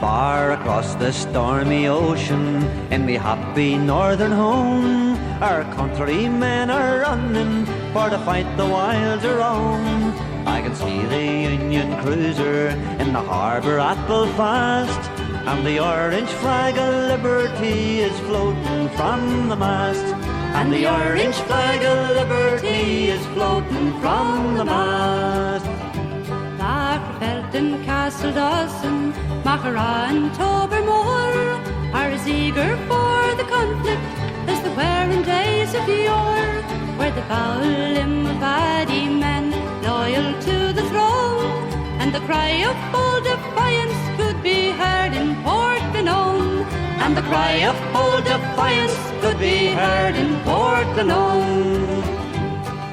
Far across the stormy ocean, in me happy northern home, our countrymen are running for to fight the wilds around. I can see the Union cruiser in the harbour at Belfast, and the orange flag of liberty is floating from the mast. And the orange flag of liberty is floating from the mast. Felton, Castle Dawson, Machara and Tobermore are as eager for the conflict as the wearing days of yore, where the foul Limavady men loyal to the throne, and the cry of bold defiance could be heard in Portglenone, and the cry of bold defiance could be heard in Portglenone.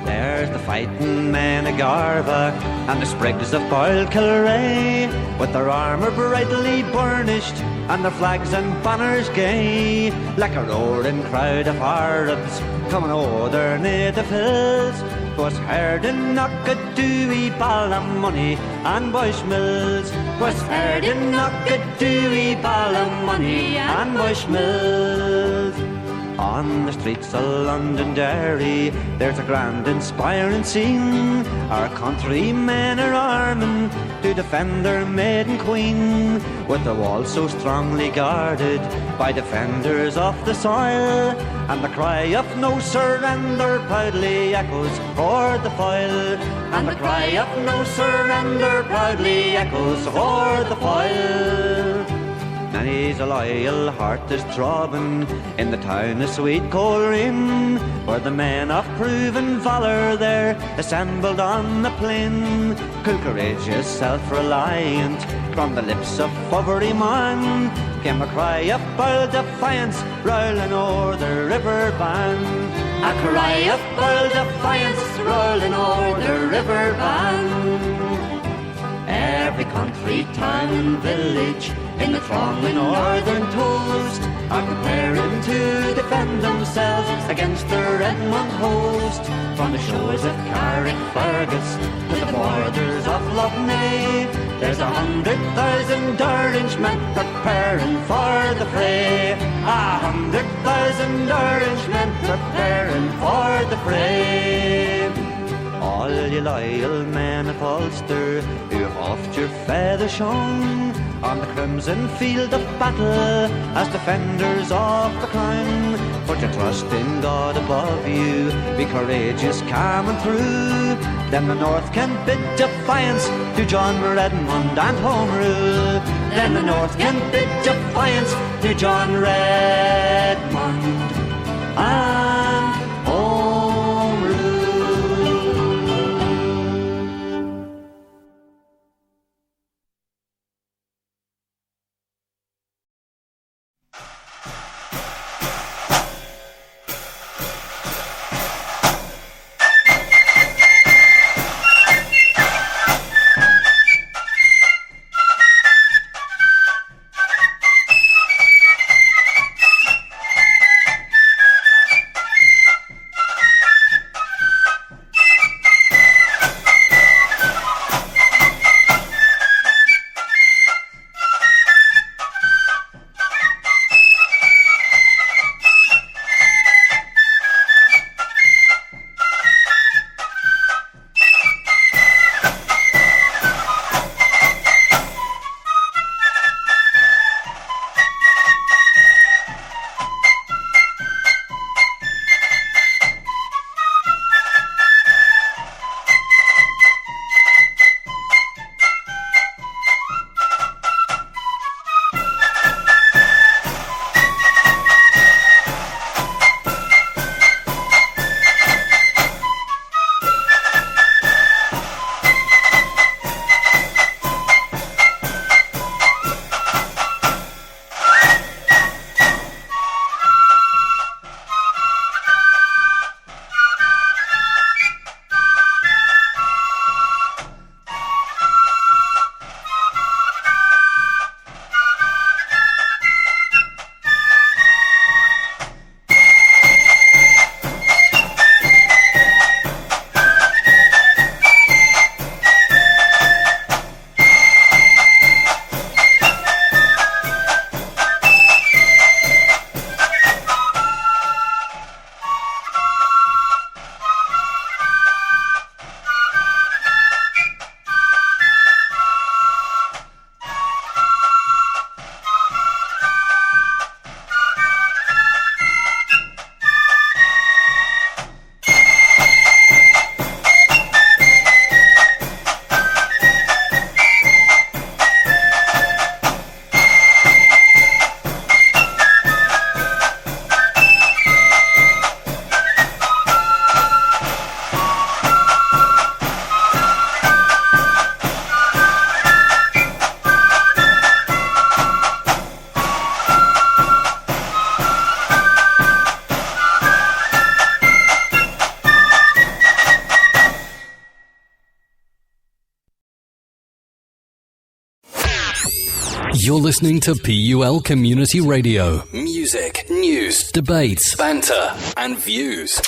There's the fighting men of Garva and the sprigs of Boyle Kilray, with their armour brightly burnished and their flags and banners gay, like a roaring crowd of Arabs coming o'er their native hills. 'Twas heard in Knockadooey, Ballymoney and Bushmills. 'Twas heard in Knockadooey, Ballymoney and Bushmills. On the streets of Londonderry, there's a grand inspiring scene. Our countrymen are arming to defend their maiden queen, with the walls so strongly guarded by defenders of the soil, and the cry of no surrender proudly echoes o'er the foil, and the cry of no surrender proudly echoes o'er the foil. Many's a loyal heart is throbbing in the town of Sweet Coleraine, where the men of proven valour there assembled on the plain. Cool, courageous, self-reliant, from the lips of every man came a cry of bold defiance rolling o'er the river Bann. A cry of bold defiance rolling o'er the river Bann. Every country, town and village in the thronging northern coast are preparing to defend themselves against the Redmond host. From the shores of Carrickfergus to the borders of Lough Neagh, there's 100,000 Orange men preparing for the fray. 100,000 Orange men preparing for the fray. All you loyal men of Ulster, who have oft your feather shone on the crimson field of battle as defenders of the crown, put your trust in God above you, be courageous, calm and true. Then the North can bid defiance to John Redmond and Home Rule. Then the North can bid defiance to John Redmond and Home Rule. You're listening to PUL Community Radio. Music, news, debates, banter, and views.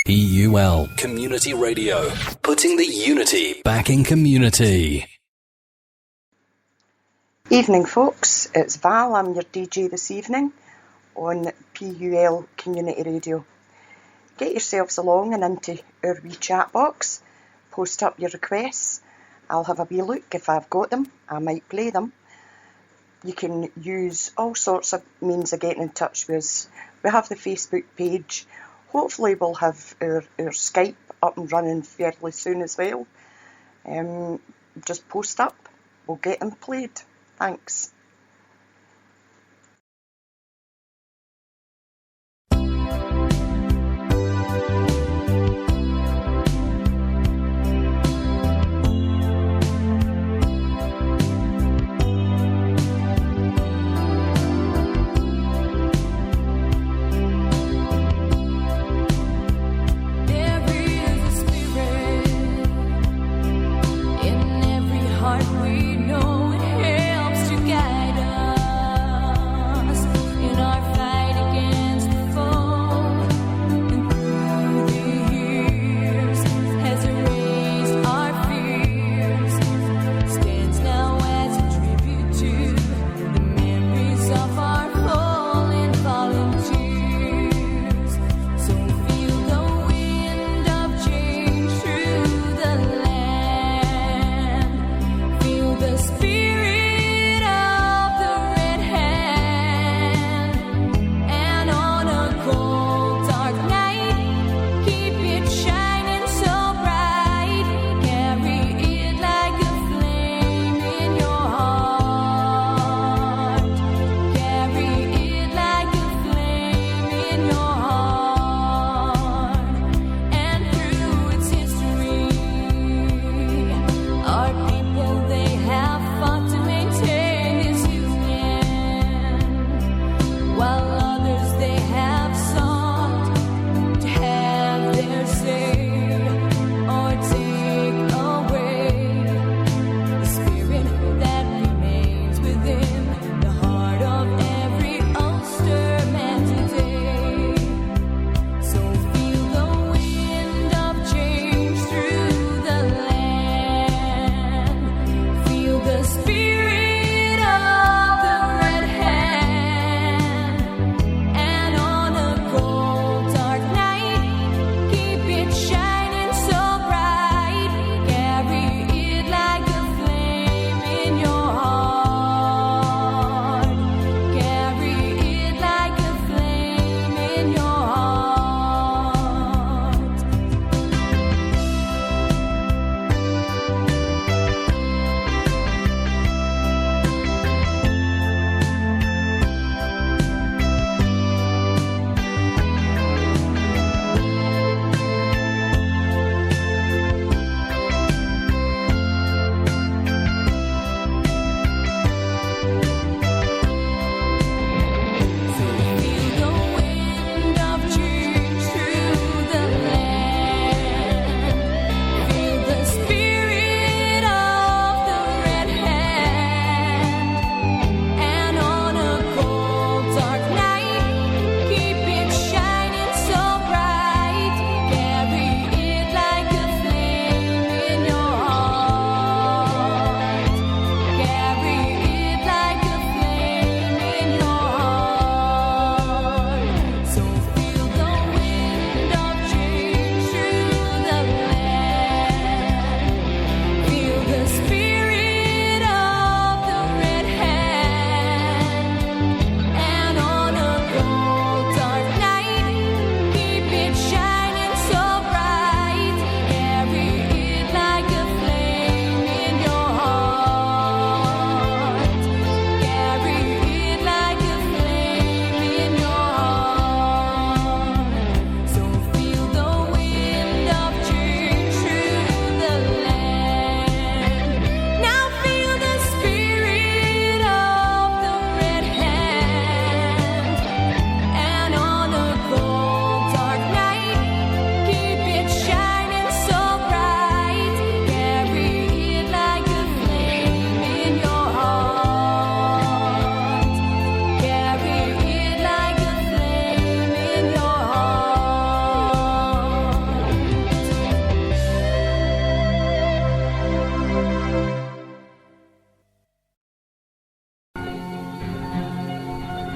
PUL Community Radio. Putting the unity back in community. Evening, folks. It's Val. I'm your DJ this evening on PUL Community Radio. Get yourselves along and into our wee chat box. Post up your requests. I'll have a wee look. If I've got them, I might play them. You can use all sorts of means of getting in touch with us. We have the Facebook page. Hopefully we'll have our Skype up and running fairly soon as well. Just post up. We'll get them played. Thanks. We know it helps to guide.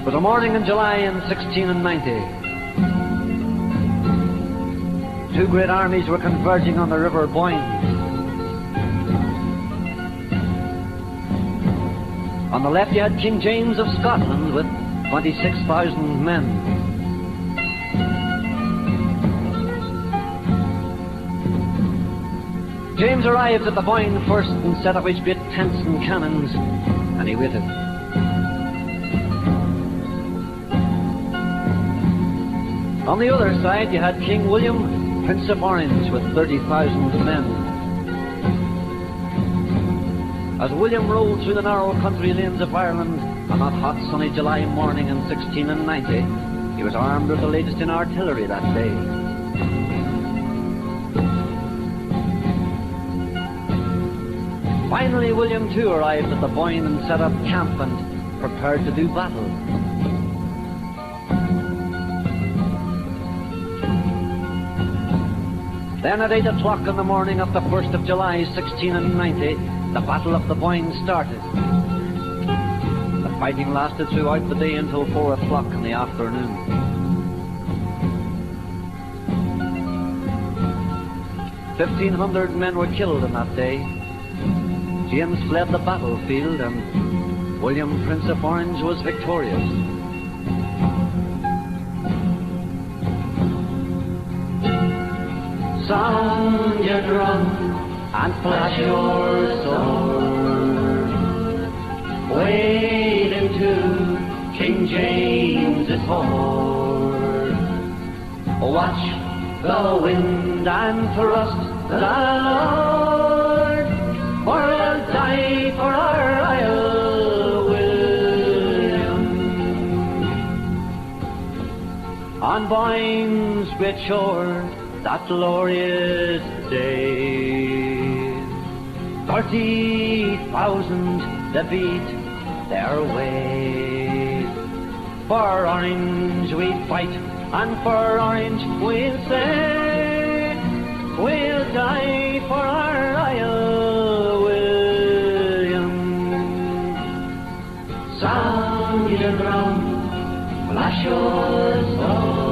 was a morning in July in 1690. Two great armies were converging on the River Boyne. On the left you had King James of Scotland with 26,000 men. James arrived at the Boyne first and set up his great tents and cannons, and he waited. On the other side you had King William, Prince of Orange, with 30,000 men. As William rolled through the narrow country lanes of Ireland on that hot sunny July morning in 1690, he was armed with the latest in artillery that day. Finally, William too arrived at the Boyne and set up camp and prepared to do battle. Then at 8 o'clock in the morning of the 1st of July, 1690, the Battle of the Boyne started. The fighting lasted throughout the day until 4 o'clock in the afternoon. "1,500 men were killed on that day. James fled the battlefield and William, Prince of Orange, was victorious. Sound your drum and flash your sword. Wade into King James's horde. Watch the wind and thrust the Lord, for we'll die for our Isle, William. On Boyne's great shore, that glorious day, 30,000 that beat their way. For Orange we fight, and for Orange we'll say, we'll die for our Isle, William. Sound your drum, flash your sword.